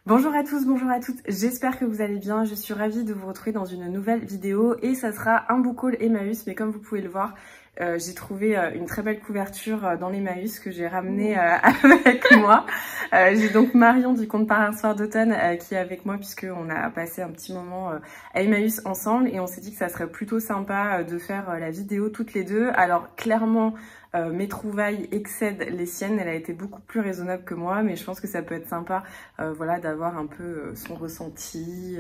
Bonjour à tous, bonjour à toutes, j'espère que vous allez bien, je suis ravie de vous retrouver dans une nouvelle vidéo et ça sera un book haul Emmaüs, mais comme vous pouvez le voir, j'ai trouvé une très belle couverture dans l'Emmaüs que j'ai ramenée avec moi. J'ai donc Marion du compte Par un soir d'automne qui est avec moi puisqu'on a passé un petit moment à Emmaüs ensemble et on s'est dit que ça serait plutôt sympa de faire la vidéo toutes les deux. Alors clairement, mes trouvailles excèdent les siennes, elle a été beaucoup plus raisonnable que moi, mais je pense que ça peut être sympa voilà, d'avoir un peu son ressenti,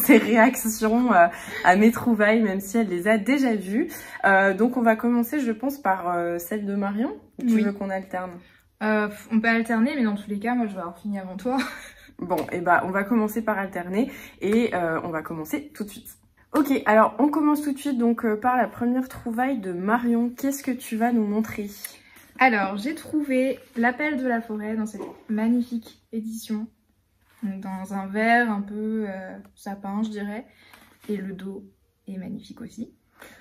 ses réactions à mes trouvailles, même si elle les a déjà vues. Donc on va commencer, je pense, par celle de Marion. Tu veux qu'on alterne? On peut alterner, mais dans tous les cas, moi je vais avoir fini avant toi. Bon, et bah on va commencer par alterner et on va commencer tout de suite. Ok, alors on commence tout de suite donc par la première trouvaille de Marion. Qu'est-ce que tu vas nous montrer? Alors, j'ai trouvé L'appel de la forêt dans cette magnifique édition. Donc, dans un vert un peu sapin, je dirais. Et le dos est magnifique aussi.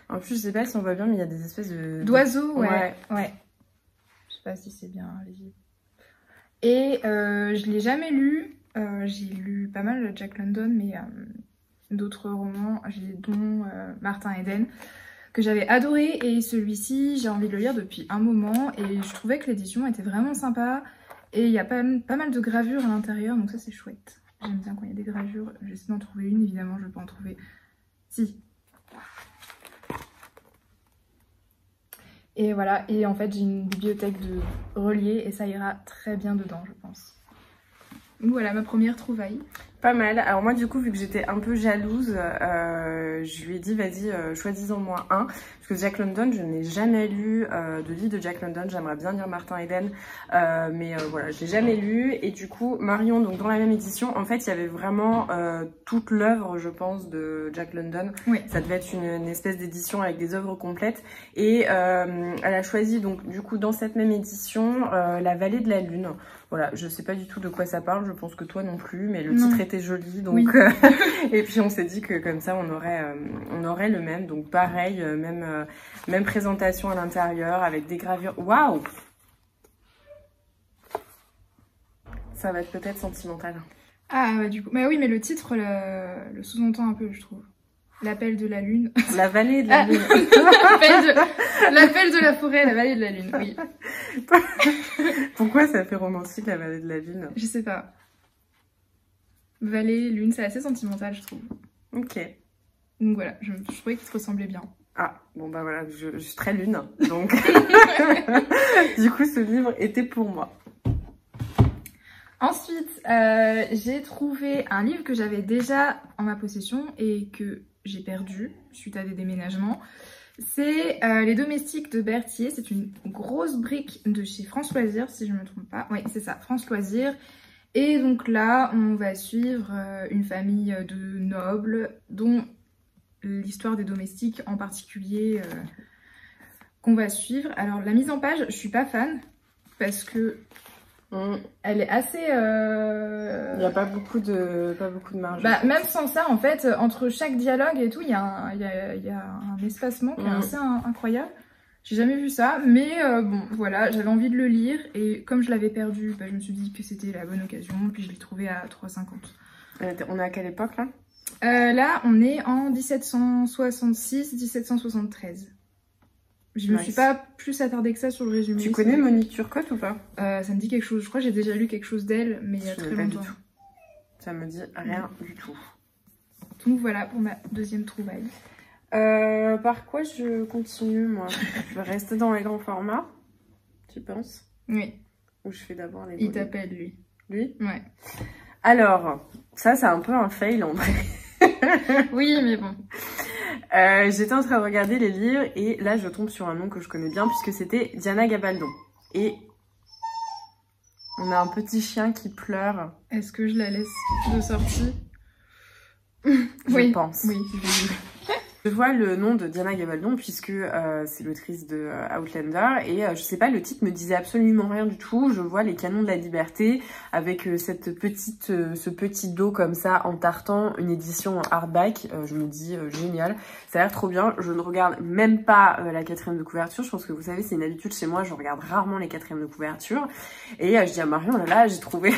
En plus, je sais pas si on voit bien, mais il y a des espèces d'oiseaux, ouais. Je sais pas si c'est bien visible. Et je l'ai jamais lu. J'ai lu pas mal Jack London, mais d'autres romans, dont Martin Eden, que j'avais adoré, et celui-ci j'ai envie de le lire depuis un moment et je trouvais que l'édition était vraiment sympa et il y a pas mal de gravures à l'intérieur, donc ça c'est chouette. J'aime bien quand il y a des gravures. J'essaie d'en trouver une, évidemment je vais pas en trouver. Si. Et voilà, et en fait j'ai une bibliothèque de reliés et ça ira très bien dedans, je pense. Donc voilà ma première trouvaille. Pas mal. Alors moi du coup, vu que j'étais un peu jalouse, je lui ai dit vas-y choisis-en moi un. Parce que Jack London, je n'ai jamais lu de livre de Jack London. J'aimerais bien lire Martin Eden, mais voilà, je l'ai jamais lu. Et du coup, Marion, donc dans la même édition, en fait, il y avait vraiment toute l'œuvre, je pense, de Jack London. Oui. Ça devait être une espèce d'édition avec des œuvres complètes. Et elle a choisi donc du coup dans cette même édition La Vallée de la Lune. Voilà, je sais pas du tout de quoi ça parle, je pense que toi non plus, mais le titre était joli, donc... Oui. Et puis on s'est dit que comme ça, on aurait le même, donc pareil, même présentation à l'intérieur, avec des gravures... Waouh! Ça va être peut-être sentimental. Ah, ouais, du coup... Mais oui, mais le titre le sous-entend un peu, je trouve. L'appel de la lune. La vallée de la lune. L'appel de la forêt, la vallée de la lune, oui. Pourquoi ça fait romantique, la vallée de la lune? Je sais pas. Vallée, lune, c'est assez sentimental, je trouve. Ok. Donc voilà, je trouvais qu'il te ressemblait bien. Ah, bon bah voilà, je suis très lune, donc... Du coup, ce livre était pour moi. Ensuite, j'ai trouvé un livre que j'avais déjà en ma possession et que j'ai perdu suite à des déménagements. C'est Les Domestiques de Berthier. C'est une grosse brique de chez France Loisirs, si je ne me trompe pas. Oui, c'est ça, France Loisirs. Et donc là, on va suivre une famille de nobles, dont l'histoire des domestiques en particulier qu'on va suivre. Alors, la mise en page, je suis pas fan, parce que elle est assez... Il n'y a pas beaucoup de marge. Bah, même sans ça, en fait, entre chaque dialogue et tout, il y a un espacement qui est assez incroyable. J'ai jamais vu ça, mais bon, voilà, j'avais envie de le lire. Et comme je l'avais perdu, bah, je me suis dit que c'était la bonne occasion. Puis je l'ai trouvé à 3,50 €. On est à quelle époque, là? Là, on est en 1766-1773. Je me suis pas plus attardée que ça sur le résumé. Tu connais Monique Turcotte ou pas? Ça me dit quelque chose. Je crois que j'ai déjà lu quelque chose d'elle, mais il y a très longtemps. Ça me dit rien du tout. Donc voilà pour ma deuxième trouvaille. Par quoi je continue, moi? Je vais rester dans les grands formats, tu penses? Oui. Ou je fais d'abord les... Il t'appelle, lui. Lui? Ouais. Alors, ça c'est un peu un fail en vrai. Oui, mais bon. J'étais en train de regarder les livres et là je tombe sur un nom que je connais bien puisque c'était Diana Gabaldon. Et on a un petit chien qui pleure. Est-ce que je la laisse de sortie? Je pense. Oui, Je vois le nom de Diana Gabaldon puisque c'est l'autrice de Outlander et je sais pas, le titre me disait absolument rien du tout. Je vois les canons de la liberté avec cette ce petit dos comme ça en tartan, une édition en hardback. Je me dis génial, ça a l'air trop bien. Je ne regarde même pas la 4e de couverture. Je pense que vous savez, c'est une habitude chez moi, je regarde rarement les 4e de couverture. Et je dis à Marion, oh là là, j'ai trouvé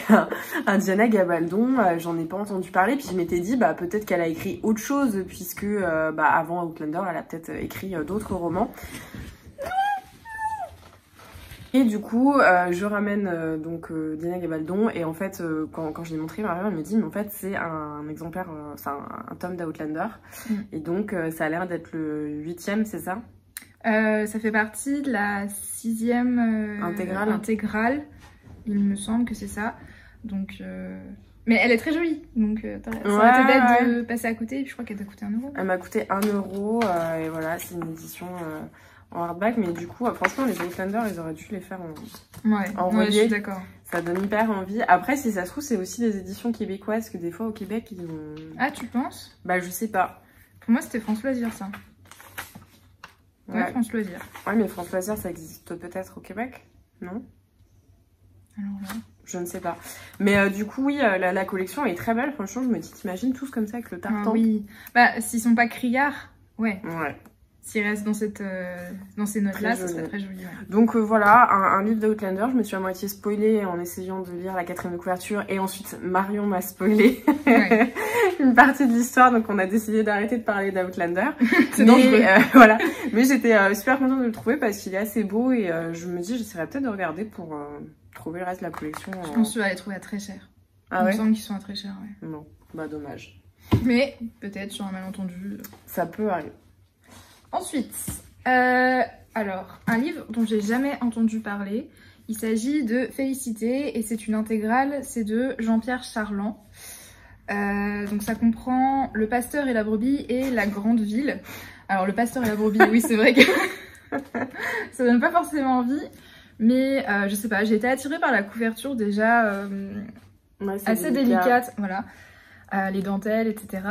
un Diana Gabaldon, j'en ai pas entendu parler. Puis je m'étais dit, bah peut-être qu'elle a écrit autre chose puisque avant Outlander, elle a peut-être écrit d'autres romans. Et du coup, je ramène Diana Gabaldon et en fait, quand je l'ai montré, Marion elle me dit, mais en fait c'est un exemplaire, c'est un tome d'Outlander. Et donc ça a l'air d'être le 8e, c'est ça? Ça fait partie de la 6e intégrale. Il me semble que c'est ça. Donc... Mais elle est très jolie, donc ça aurait été bête de passer à côté, et puis je crois qu'elle t'a coûté 1 euro. Elle m'a coûté 1 euro, et voilà, c'est une édition en hardback, mais du coup, franchement, les Outlander, ils auraient dû les faire en relié. Je suis d'accord. Ça donne hyper envie. Après, si ça se trouve, c'est aussi des éditions québécoises, que des fois, au Québec, ils ont... Ah, tu penses? Bah, je sais pas. Pour moi, c'était France Loisirs, ça. Ouais, France Loisirs. Ouais, mais France Loisirs, ça existe peut-être au Québec, non? Alors là... Je ne sais pas. Mais du coup, oui, la collection est très belle. Franchement, je me dis, t'imagines tous comme ça avec le tartan. Ah, oui. Bah, s'ils sont pas criards, ouais. Ouais. S'ils restent dans ces notes-là, ça serait très joli. Ouais. Donc voilà, un livre d'Outlander. Je me suis à moitié spoilée en essayant de lire la 4e de couverture. Et ensuite, Marion m'a spoilé une partie de l'histoire. Donc on a décidé d'arrêter de parler d'Outlander. C'est dangereux. Voilà. Mais j'étais super contente de le trouver parce qu'il est assez beau. Et je me dis, j'essaierai peut-être de regarder pour... trouver le reste de la collection. Je pense que tu vas les trouver à très cher. Ah Il me semble qu'ils sont à très cher, ouais. Non, bah dommage. Mais peut-être sur un malentendu. Ça peut arriver. Ensuite, alors, un livre dont j'ai jamais entendu parler. Il s'agit de Félicité et c'est une intégrale, c'est de Jean-Pierre Charland. Donc ça comprend Le Pasteur et la Brebis et La Grande Ville. Alors le Pasteur et la Brebis, oui c'est vrai que ça donne pas forcément envie. Mais je sais pas, j'ai été attirée par la couverture déjà assez délicate, voilà, les dentelles, etc.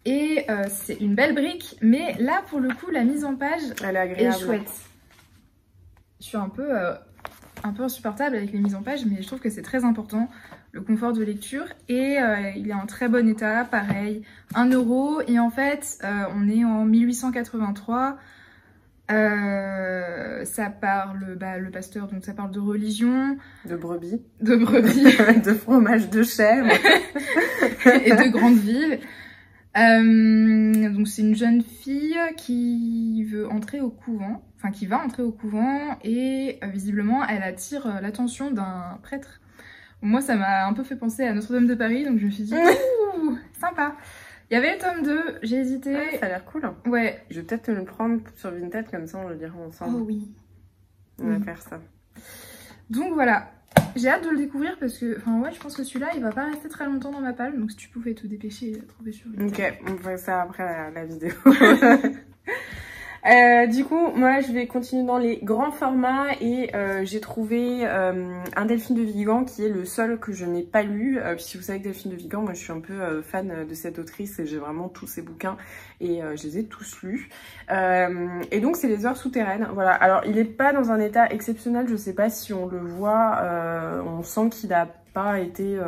Et c'est une belle brique, mais là pour le coup la mise en page elle est agréable. Est chouette. Je suis un peu insupportable avec les mises en page, mais je trouve que c'est très important, le confort de lecture. Et il est en très bon état, pareil, 1 euro. Et en fait, on est en 1883. Ça parle, le pasteur, donc ça parle de religion, de brebis, de fromage de chèvre et de grandes villes. Donc c'est une jeune fille qui veut entrer au couvent, enfin qui va entrer au couvent et visiblement elle attire l'attention d'un prêtre. Moi ça m'a un peu fait penser à Notre-Dame de Paris, donc je me suis dit ouh, sympa. Il y avait le tome 2, j'ai hésité. Ah, ça a l'air cool. Ouais. Je vais peut-être le prendre sur Vinted, comme ça on le lira ensemble. Oh oui. On va faire ça. Donc voilà. J'ai hâte de le découvrir parce que, enfin ouais, je pense que celui-là, il va pas rester très longtemps dans ma palle. Donc si tu pouvais te dépêcher et trouver sur Vinted. Ok, on fera ça après la vidéo. Du coup, moi je vais continuer dans les grands formats et j'ai trouvé un Delphine de Vigan qui est le seul que je n'ai pas lu. Puisque vous savez que Delphine de Vigan, moi je suis un peu fan de cette autrice et j'ai vraiment tous ses bouquins et je les ai tous lus. Et donc c'est Les Heures souterraines. Voilà, alors il est pas dans un état exceptionnel, je sais pas si on le voit, on sent qu'il a pas été...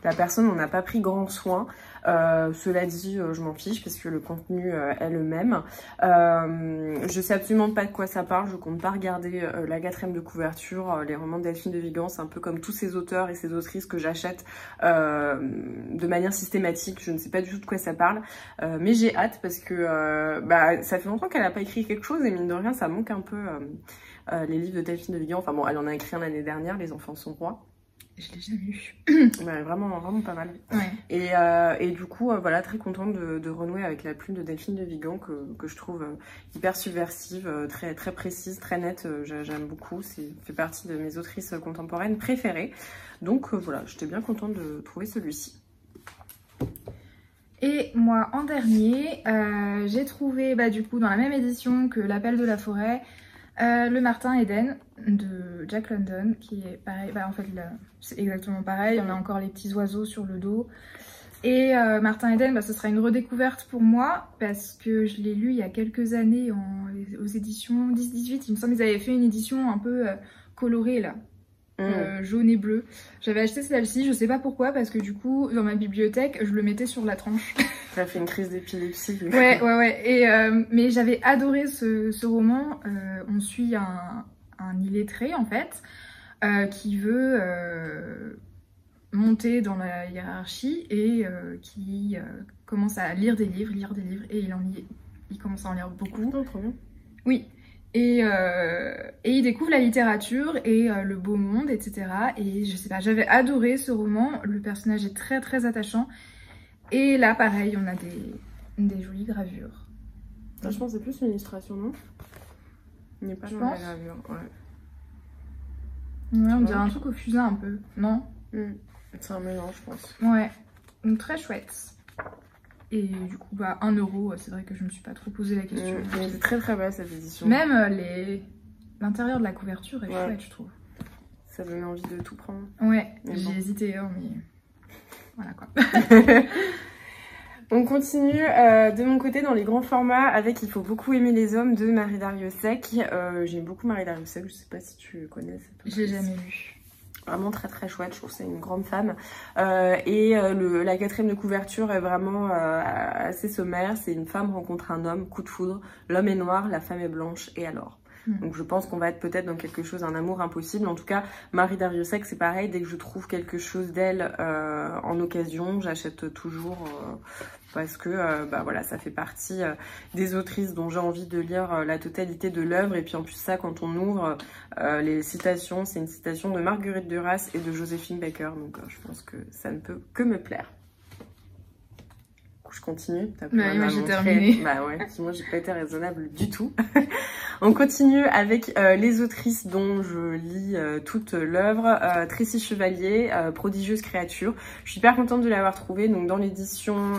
la personne, on n'a pas pris grand soin. Cela dit, je m'en fiche parce que le contenu est le même. Je sais absolument pas de quoi ça parle. Je compte pas regarder la 4e de couverture. Les romans de Delphine de Vigan, c'est un peu comme tous ces auteurs et ces autrices que j'achète de manière systématique. Je ne sais pas du tout de quoi ça parle. Mais j'ai hâte parce que ça fait longtemps qu'elle n'a pas écrit quelque chose et mine de rien, ça manque un peu les livres de Delphine de Vigan. Enfin bon, elle en a écrit un l'année dernière, Les Enfants sont rois. Je l'ai jamais lu. Ouais, vraiment pas mal. Ouais. Et du coup, voilà, très contente de renouer avec la plume de Delphine de Vigan que je trouve hyper subversive, très précise, très nette. J'aime beaucoup. C'est fait partie de mes autrices contemporaines préférées. Donc voilà, j'étais bien contente de trouver celui-ci. Et moi, en dernier, j'ai trouvé du coup dans la même édition que L'Appel de la forêt, Le Martin Eden de Jack London, qui est pareil, en fait c'est exactement pareil, on a encore les petits oiseaux sur le dos. Et Martin Eden, bah, ce sera une redécouverte pour moi parce que je l'ai lu il y a quelques années aux éditions 10-18. Il me semble qu'ils avaient fait une édition un peu colorée là, jaune et bleu. J'avais acheté celle-ci, je sais pas pourquoi, parce que du coup, dans ma bibliothèque, je le mettais sur la tranche. Ça fait une crise d'épilepsie. Ouais. Et, mais j'avais adoré ce roman. On suit un illettré en fait, qui veut monter dans la hiérarchie et qui commence à lire des livres, et il commence à en lire beaucoup. Putain, trop bien. Oui, et il découvre la littérature et le beau monde, etc. Et je sais pas, j'avais adoré ce roman, le personnage est très très attachant. Et là, pareil, on a des jolies gravures. Je pense que c'est plus une illustration, non? Il n'est pas dans la gravure, Ouais, on dirait un truc au fusain un peu, non? C'est un mélange, je pense. Ouais, donc très chouette. Et du coup, bah 1 €, c'est vrai que je me suis pas trop posé la question. C'est très très belle cette édition. Même l'intérieur de la couverture est chouette, je trouve. Ça donnait envie de tout prendre. Ouais, j'ai hésité, hein, mais voilà quoi. On continue de mon côté dans les grands formats avec Il faut beaucoup aimer les hommes de Marie Darrieussecq. J'aime beaucoup Marie Darrieussecq, je sais pas si tu connais cette autrice. Je l'ai jamais lu. Vraiment très très chouette, je trouve que c'est une grande femme. La 4e de couverture est vraiment assez sommaire. C'est une femme rencontre un homme, coup de foudre. L'homme est noir, la femme est blanche, et alors? Donc je pense qu'on va être peut-être dans quelque chose, un amour impossible. En tout cas, Marie Darrieussecq, c'est pareil. Dès que je trouve quelque chose d'elle en occasion, j'achète toujours parce que bah voilà, ça fait partie des autrices dont j'ai envie de lire la totalité de l'œuvre. Et puis en plus ça, quand on ouvre les citations, c'est une citation de Marguerite Duras et de Joséphine Baker. Donc je pense que ça ne peut que me plaire. Je continue. Moi j'ai terminé. Bah ouais, sinon j'ai pas été raisonnable du tout. On continue avec les autrices dont je lis toute l'œuvre. Tracy Chevalier, Prodigieuse créature. Je suis hyper contente de l'avoir trouvée donc dans l'édition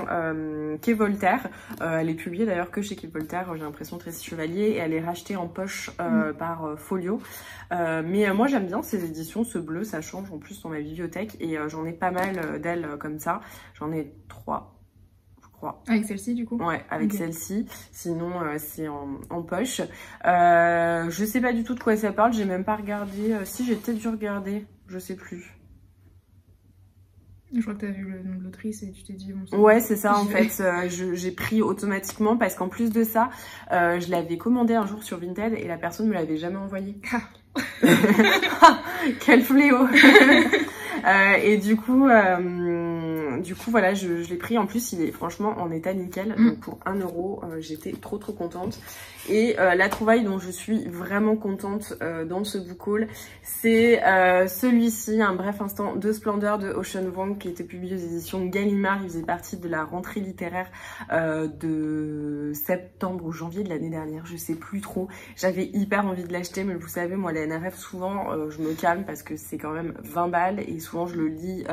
Quai Voltaire. Elle est publiée d'ailleurs que chez Quai Voltaire, j'ai l'impression, Tracy Chevalier, et elle est rachetée en poche par Folio. Mais moi j'aime bien ces éditions, ce bleu, ça change en plus dans ma bibliothèque, et j'en ai pas mal d'elles comme ça. J'en ai 3. Avec celle-ci du coup? Ouais, avec celle-ci. Sinon, c'est en poche. Je sais pas du tout de quoi ça parle. J'ai même pas regardé. Si, j'ai peut-être dû regarder. Je sais plus. Je crois que t'as vu le nom de l'autrice et tu t'es dit... Bon, ouais, c'est ça en fait. J'ai pris automatiquement parce qu'en plus de ça, je l'avais commandé un jour sur Vinted et la personne me l'avait jamais envoyé. Quel fléau. Et du coup, voilà, je l'ai pris. En plus, il est franchement en état nickel. Donc pour 1 €, j'étais trop contente. Et la trouvaille dont je suis vraiment contente dans ce book haul, c'est celui-ci, Un bref instant de splendeur de Ocean Vuong, qui était publié aux éditions Gallimard. Il faisait partie de la rentrée littéraire de septembre ou janvier de l'année dernière, je sais plus trop. J'avais hyper envie de l'acheter, mais vous savez, moi, la NRF, souvent, je me calme parce que c'est quand même 20 balles et souvent, je le lis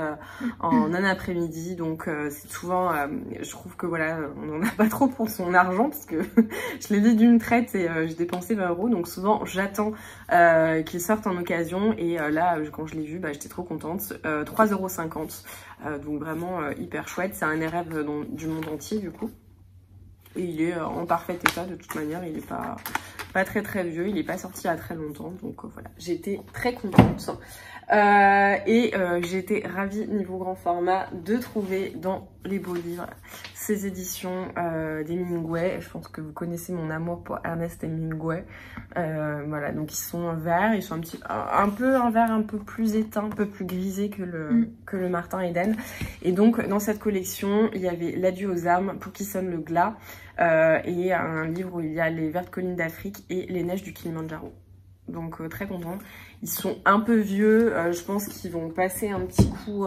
en un après-midi. Donc, c'est souvent, je trouve que voilà, on n'en a pas trop pour son argent parce que je l'ai lu d'une traite et j'ai dépensé 20 €. Donc, souvent, j'attends qu'il sorte en occasion. Et là, quand je l'ai vu, bah, j'étais trop contente. 3,50 €. Donc, vraiment hyper chouette. C'est un NRF du monde entier, du coup. Et il est en parfait état de toute manière, il est pas très vieux, il est pas sorti il y a très longtemps, donc voilà, j'ai été très contente. J'ai été ravie niveau grand format de trouver dans les beaux livres ces éditions d'Hemingway. Je pense que vous connaissez mon amour pour Ernest Hemingway. Voilà, donc ils sont verts, ils sont un vert un peu plus éteint, un peu plus grisé que le Martin Eden. Et donc dans cette collection, il y avait L'adieu aux âmes, Pour qui sonne le glas, et un livre où il y a Les vertes collines d'Afrique et Les neiges du Kilimandjaro. Donc très contente. Ils sont un peu vieux, je pense qu'ils vont passer un petit coup.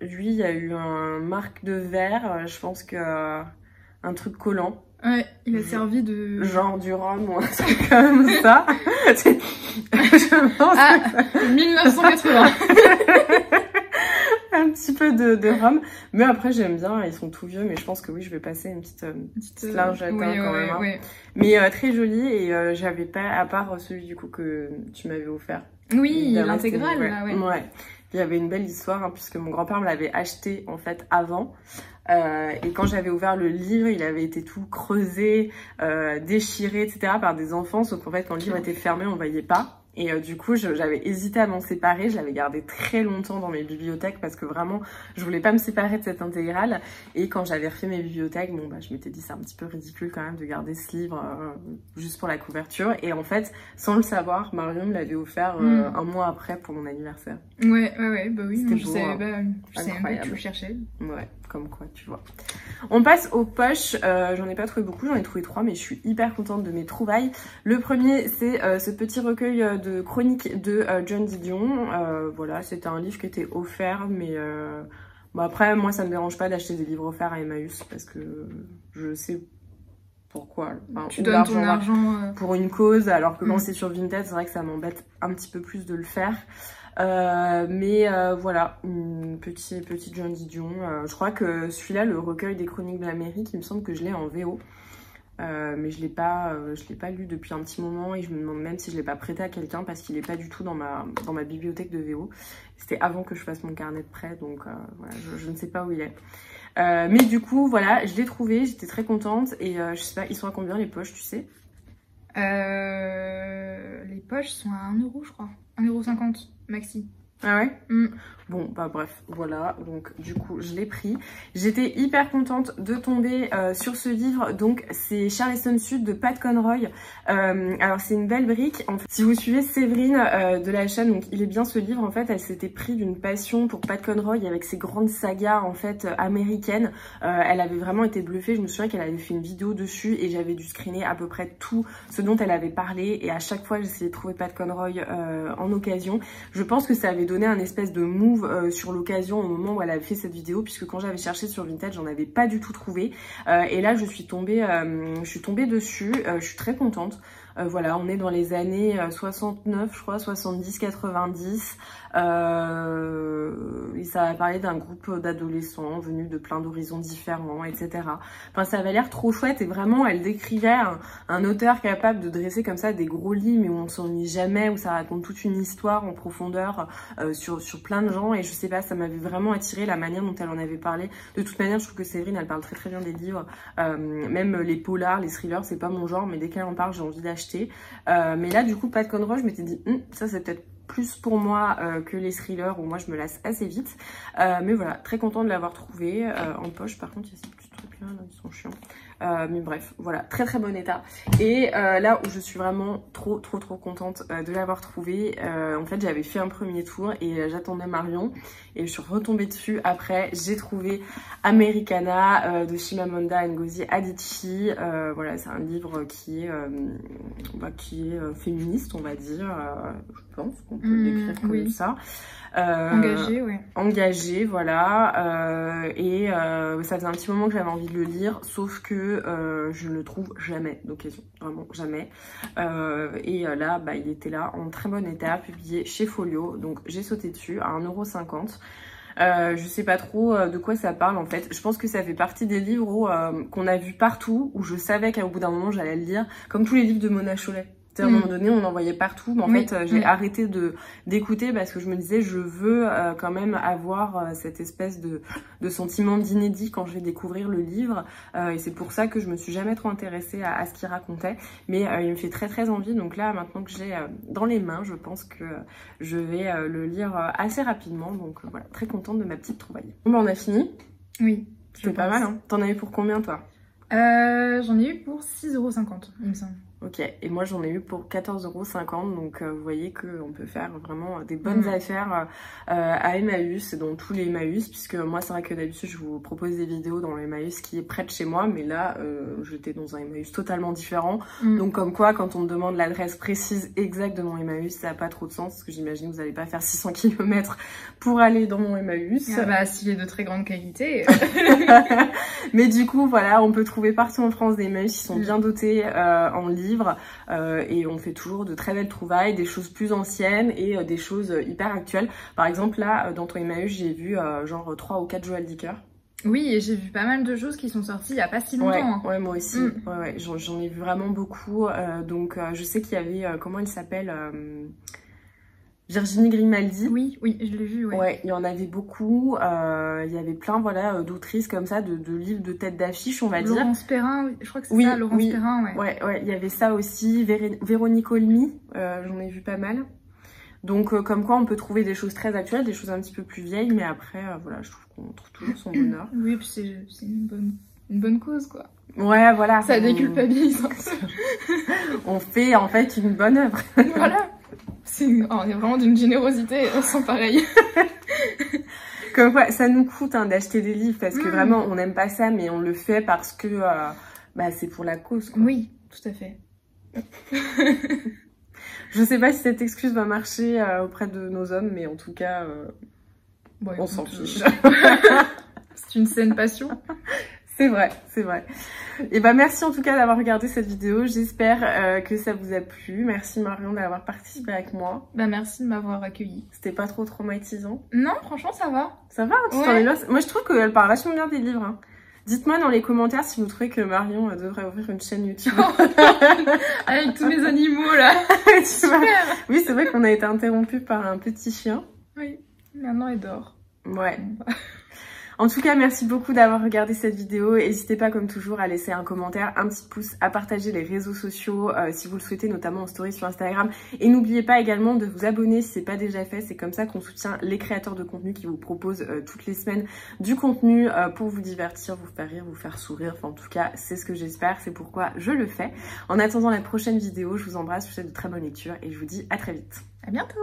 Lui, il y a eu un marque de verre, je pense que un truc collant. Ouais, il a servi de... Genre du rhum ou un truc comme ça. Je pense que... 1980. Un petit peu de rhum. Mais après, j'aime bien, ils sont tout vieux, mais je pense que oui, je vais passer une petite lingette quand même. Ouais. Mais très joli, et j'avais pas, à part celui du coup que tu m'avais offert. Oui, l'intégrale, là, ouais. Il y avait une belle histoire hein, puisque mon grand-père me l'avait acheté en fait avant. Et quand j'avais ouvert le livre, il avait été tout creusé, déchiré, etc. par des enfants. Sauf qu'en fait, quand le livre était fermé, on ne voyait pas. Et du coup, j'avais hésité à m'en séparer. Je l'avais gardé très longtemps dans mes bibliothèques parce que vraiment, je voulais pas me séparer de cette intégrale. Et quand j'avais refait mes bibliothèques, bon bah, je m'étais dit c'est un petit peu ridicule quand même de garder ce livre juste pour la couverture. Et en fait, sans le savoir, Marion me l'avait offert un mois après pour mon anniversaire. Ouais, bah oui, je savais même pas que tu le cherchais. Ouais, comme quoi, tu vois. On passe aux poches. J'en ai pas trouvé beaucoup, j'en ai trouvé 3, mais je suis hyper contente de mes trouvailles. Le premier, c'est ce petit recueil de chroniques de John Didion. Voilà, c'était un livre qui était offert, mais bon, après, moi, ça me dérange pas d'acheter des livres offerts à Emmaüs parce que je sais pourquoi. Enfin, tu donnes ton argent pour une cause, alors que quand c'est sur Vinted, c'est vrai que ça m'embête un petit peu plus de le faire. Mais voilà, petit John Didion. Je crois que celui-là, le recueil des chroniques de l'Amérique, il me semble que je l'ai en VO. Mais je l'ai pas lu depuis un petit moment et je me demande même si je l'ai pas prêté à quelqu'un parce qu'il est pas du tout dans ma bibliothèque de VO. C'était avant que je fasse mon carnet de prêt, donc voilà, je ne sais pas où il est. Mais du coup, voilà, je l'ai trouvé, j'étais très contente et je sais pas, ils sont à combien les poches, tu sais? Les poches sont à 1 euro, je crois. 1,50 € maxi. Ah ouais? Bon, bah bref, voilà, donc du coup, je l'ai pris. J'étais hyper contente de tomber sur ce livre, donc c'est Charleston Sud de Pat Conroy. Alors c'est une belle brique. En fait, si vous suivez Séverine de la chaîne, donc il est bien ce livre, en fait, elle s'était pris d'une passion pour Pat Conroy avec ses grandes sagas, en fait, américaines. Elle avait vraiment été bluffée, je me souviens qu'elle avait fait une vidéo dessus et j'avais dû screener à peu près tout ce dont elle avait parlé et à chaque fois, j'essayais de trouver Pat Conroy en occasion. Je pense que ça avait donné un espèce de move sur l'occasion au moment où elle avait fait cette vidéo, puisque quand j'avais cherché sur Vinted, j'en avais pas du tout trouvé. Et là, je suis tombée dessus. Je suis très contente. Voilà, on est dans les années 69, je crois, 70, 90. Et ça a parlé d'un groupe d'adolescents venus de plein d'horizons différents, etc. Enfin, ça avait l'air trop chouette et vraiment, elle décrivait un auteur capable de dresser comme ça des gros livres, mais où on s'ennuie jamais, où ça raconte toute une histoire en profondeur sur plein de gens. Et je sais pas, ça m'avait vraiment attiré la manière dont elle en avait parlé. De toute manière, je trouve que Séverine, elle parle très très bien des livres. Même les polars, les thrillers, c'est pas mon genre, mais dès qu'elle en parle, j'ai envie d'acheter. Mais là, du coup, Pat Conroy, je m'étais dit, ça c'est peut-être plus pour moi que les thrillers où moi je me lasse assez vite. Mais voilà, très contente de l'avoir trouvé. En poche, par contre, il y a ces petits trucs là, ils sont chiants. Mais bref, voilà, très très bon état. Et là où je suis vraiment trop contente de l'avoir trouvé, en fait j'avais fait un premier tour et j'attendais Marion et je suis retombée dessus après. J'ai trouvé Americana de Chimamanda Ngozi Adichie. Voilà, c'est un livre qui est féministe, on va dire. Je pense qu'on peut l'écrire comme ça. Engagé, ouais. Engagé, voilà. Et ça faisait un petit moment que j'avais envie de le lire, sauf que je ne le trouve jamais d'occasion, vraiment jamais. Et là, bah, il était là en très bon état, publié chez Folio, donc j'ai sauté dessus à 1,50 €. Je sais pas trop de quoi ça parle en fait. Je pense que ça fait partie des livres qu'on a vu partout, où je savais qu'au bout d'un moment j'allais le lire, comme tous les livres de Mona Chollet. À un moment donné, on en voyait partout, mais en fait, j'ai arrêté d'écouter parce que je me disais, je veux quand même avoir cette espèce de sentiment d'inédit quand je vais découvrir le livre. Et c'est pour ça que je me suis jamais trop intéressée à ce qu'il racontait. Mais il me fait très envie. Donc là, maintenant que j'ai dans les mains, je pense que je vais le lire assez rapidement. Donc voilà, très contente de ma petite trouvaille. Bon, bah, on a fini. Oui. C'était pas mal, hein. T'en avais pour combien, toi? J'en ai eu pour 6,50 €, il me semble. Ok, et moi j'en ai eu pour 14,50 €, donc vous voyez qu'on peut faire vraiment des bonnes affaires à Emmaüs, dans tous les Emmaüs, puisque moi c'est vrai que d'habitude je vous propose des vidéos dans l'Emmaüs qui est près de chez moi, mais là j'étais dans un Emmaüs totalement différent, donc comme quoi quand on me demande l'adresse précise exacte de mon Emmaüs, ça n'a pas trop de sens, parce que j'imagine que vous n'allez pas faire 600 km pour aller dans mon Emmaüs. Ah bah s'il est de très grande qualité. Mais du coup voilà, on peut trouver partout en France des Emmaüs qui sont bien dotés en livres. Et on fait toujours de très belles trouvailles, des choses plus anciennes et des choses hyper actuelles. Par exemple là dans ton Emmaüs j'ai vu genre 3 ou 4 Joël Dicker. Oui, et j'ai vu pas mal de choses qui sont sorties il y a pas si longtemps. Ouais, moi aussi. Ouais, j'en ai vu vraiment beaucoup. Donc je sais qu'il y avait comment il s'appelle Virginie Grimaldi. Oui, oui, je l'ai vu, ouais. Ouais, il y en avait beaucoup. Il y avait plein, voilà, d'autrices comme ça, de livres de tête d'affiche, on va dire. Laurence Perrin, je crois que c'est Oui, ça, Laurence oui. Perrin, ouais. Ouais, il y avait ça aussi. Véronique Olmy, j'en ai vu pas mal. Donc, comme quoi, on peut trouver des choses très actuelles, des choses un petit peu plus vieilles, mais après, voilà, je trouve qu'on trouve toujours son bonheur. Oui, puis c'est une bonne cause, quoi. Ouais, voilà. Ça déculpabilise. On fait, en fait, une bonne œuvre. Voilà. On est vraiment d'une générosité sans pareil. Comme quoi, ça nous coûte hein, d'acheter des livres parce que vraiment, on n'aime pas ça, mais on le fait parce que bah, c'est pour la cause, quoi. Oui, tout à fait. Je sais pas si cette excuse va marcher auprès de nos hommes, mais en tout cas, bon, on s'en fiche. C'est une saine passion. C'est vrai, c'est vrai. Et bah merci en tout cas d'avoir regardé cette vidéo. J'espère que ça vous a plu. Merci Marion d'avoir participé avec moi. Bah merci de m'avoir accueillie. C'était pas trop traumatisant? Non, franchement ça va. Ça va, tu t'en es là. Moi je trouve qu'elle parle vachement bien des livres. Hein. Dites-moi dans les commentaires si vous trouvez que Marion devrait ouvrir une chaîne YouTube. Avec tous mes animaux là. Super. Oui, c'est vrai qu'on a été interrompu par un petit chien. Oui, maintenant elle dort. Ouais. En tout cas, merci beaucoup d'avoir regardé cette vidéo. N'hésitez pas, comme toujours, à laisser un commentaire, un petit pouce, à partager les réseaux sociaux si vous le souhaitez, notamment en story sur Instagram. Et n'oubliez pas également de vous abonner si ce n'est pas déjà fait. C'est comme ça qu'on soutient les créateurs de contenu qui vous proposent toutes les semaines du contenu pour vous divertir, vous faire rire, vous faire sourire. Enfin, en tout cas, c'est ce que j'espère. C'est pourquoi je le fais. En attendant la prochaine vidéo, je vous embrasse, je vous souhaite de très bonnes lectures et je vous dis à très vite. À bientôt.